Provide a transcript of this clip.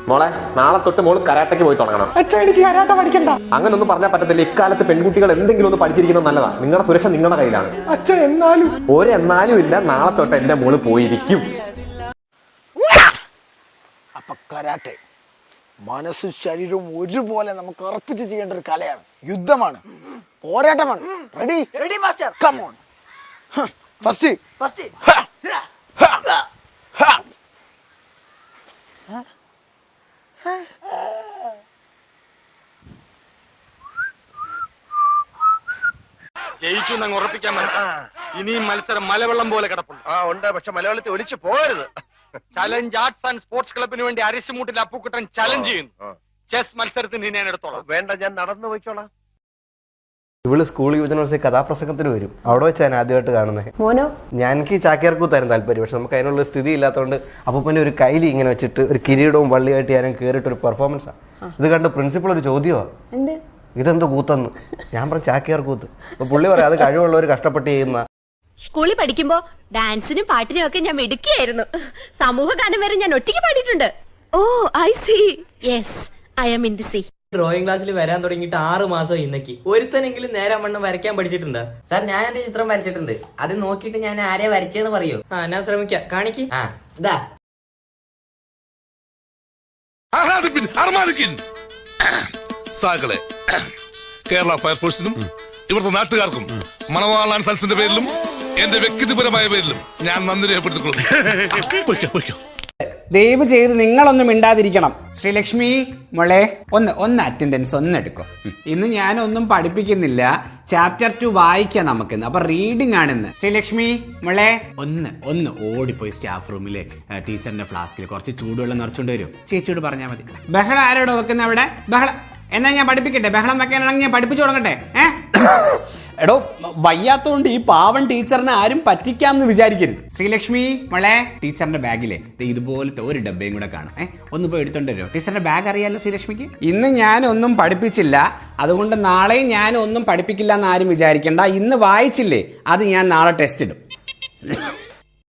മോളെ നാളെ തൊട്ട് മോള് കരാട്ടയ്ക്ക് പോയി തുടങ്ങണം. അച്ഛാ എനിക്ക് കരാട്ട പഠിക്കണ്ട. അങ്ങനൊന്നും പറഞ്ഞാൽ പറ്റത്തില്ല. ഇക്കാലത്ത് പെൺകുട്ടികൾ എന്തെങ്കിലും ഒന്ന് പഠിച്ചിരിക്കുന്നത് നല്ലതാ. നിങ്ങളുടെ സുരക്ഷ നിങ്ങളുടെ കയ്യിലാണ്. അച്ഛൻ എന്നാലും എന്നാലും ഇല്ല, നാളെ തൊട്ട് എന്റെ മോള് പോയിരിക്കും. അപ്പൊ കരാട്ടെ മനസ്സും ശരീരവും ഒരുപോലെ നമുക്ക് ഉറപ്പിച്ച് ചെയ്യേണ്ട ഒരു കലയാണ്, യുദ്ധമാണ്, പോരാട്ടമാണ്. Ready ready master, come on. First ജയിച്ചു എന്നങ്ങ് ഉറപ്പിക്കാൻ ഇനിയും മത്സരം മലവെള്ളം പോലെ കിടപ്പുണ്ട്. ഉണ്ട്, പക്ഷെ മലയാളത്തിൽ ഒലിച്ചു പോകരുത്. ചലഞ്ച് ആർട്സ് ആൻഡ് സ്പോർട്സ് ക്ലബിന് വേണ്ടി അരിശുമൂട്ടിൽ അപ്പുക്കുട്ടൻ ചലഞ്ച് ചെയ്യുന്നു. ചെസ് മത്സരത്തിന് ഞാൻ എടുത്തോളാം. വേണ്ട, ഞാൻ നടന്നു പോയിക്കോളാം. ഇവള് സ്കൂൾ യുവജനോത്സവ കഥാപ്രസംഗത്തിന് വരും. അവിടെ വെച്ചാണ് ആദ്യമായിട്ട് കാണുന്നത്. മോനോ ഞാൻ എനിക്ക് ചാക്യാർക്കൂത്തായിരുന്നു താല്പര്യം. പക്ഷെ നമുക്ക് അതിനുള്ള സ്ഥിതി ഇല്ലാത്തതുകൊണ്ട് അപ്പൂപ്പൻ്റെ ഒരു കൈലി ഇങ്ങനെ വെച്ചിട്ട് ഒരു കിരീടവും വള്ളിയായിട്ട് ഞാനും കയറിയിട്ട് ഒരു പെർഫോമൻസാണ്. ഇത് കണ്ട് പ്രിൻസിപ്പൾ ഒരു ചോദ്യമാണ്, ഇതെന്ത് കൂത്തെന്ന്. ഞാൻ പറഞ്ഞു ചാക്യാർ കൂത്ത്. അപ്പൊ പുള്ളി പറയാം, അത് കഴിവുള്ളവർ കഷ്ടപ്പെട്ട് ചെയ്യുന്ന. സ്കൂളിൽ പഠിക്കുമ്പോ ഡാൻസിനും പാട്ടിനും ഒക്കെ ഞാൻ മിടുക്കിയായിരുന്നു. സമൂഹ ഗാനം വരെ ഞാൻ ഒറ്റയ്ക്ക് പാടിയിട്ടുണ്ട്. Oh I see, yes I am in the sea. Drawing ക്ലാസ്സിൽ വരാൻ തുടങ്ങിയിട്ട് 6 മാസം ഇന്നേക്ക് ഒരുത്തനെങ്കിലും നേരം വണ്ണം വരയ്ക്കാൻ പഠിച്ചിട്ടുണ്ടോ? സാർ ഞാൻ എന്റെ ചിത്രം വരച്ചിട്ടുണ്ട്. അത് നോക്കിയിട്ട് ഞാൻ ആരെ വരച്ചെന്ന് പറയൂ? ഞാൻ ശ്രമിക്കാം. കാണിക്ക്. ഇതാ സാകളെ കേരള ഫയർഫോഴ്സിനും ഇവിടുത്തെ നാട്ടുകാർക്കും മണവാളാൻ സൽസിന്റെ പേരിലും എന്റെ വ്യക്തിപരമായ പേരിലും ഞാൻ നന്ദി രേഖപ്പെടുത്തിക്കൊള്ളുന്നു. ദയവ് ചെയ്ത് നിങ്ങളൊന്നും മിണ്ടാതിരിക്കണം. ശ്രീലക്ഷ്മി മോളെ ഒന്ന് അറ്റൻഡൻസ് എടുക്കും. ഇന്ന് ഞാനൊന്നും പഠിപ്പിക്കുന്നില്ല, ചാപ്റ്റർ 2 വായിക്കാം നമുക്കിന്ന്. അപ്പൊ റീഡിംഗ് ആണിന്ന്. ശ്രീലക്ഷ്മി മോളെ ഒന്ന് ഓടിപ്പോയി സ്റ്റാഫ് റൂമിലെ ടീച്ചറിന്റെ ഫ്ലാസ്കിൽ കുറച്ച് ചൂടുവെള്ളം നിറച്ചുകൊണ്ട് വരും. ചേച്ചിയോട് പറഞ്ഞാൽ മതി. ബഹളം ആരോട് വെക്കുന്ന അവിടെ? ബഹളം എന്നാ ഞാൻ പഠിപ്പിക്കട്ടെ? ബഹളം വെക്കാനാണെങ്കിൽ ഞാൻ പഠിപ്പിച്ചു തുടങ്ങട്ടെ? എടോ വയ്യാത്തോണ്ട് ഈ പാവൻ ടീച്ചറിനെ ആരും പറ്റിക്കാമെന്ന് വിചാരിക്കരുത്. ശ്രീലക്ഷ്മി മോളെ, ടീച്ചറിന്റെ ബാഗിലെ ഇതുപോലത്തെ ഒരു ഡബ്ബയും കൂടെ കാണും. ഒന്ന് പോയി എടുത്തോണ്ട് വരുമോ? ടീച്ചറിന്റെ ബാഗ് അറിയാലോ ശ്രീലക്ഷ്മിക്ക്. ഇന്ന് ഞാനൊന്നും പഠിപ്പിച്ചില്ല, അതുകൊണ്ട് നാളെയും ഞാനൊന്നും പഠിപ്പിക്കില്ല എന്ന് ആരും വിചാരിക്കണ്ട. ഇന്ന് വായിച്ചില്ലേ, അത് ഞാൻ നാളെ ടെസ്റ്റ് ഇടും.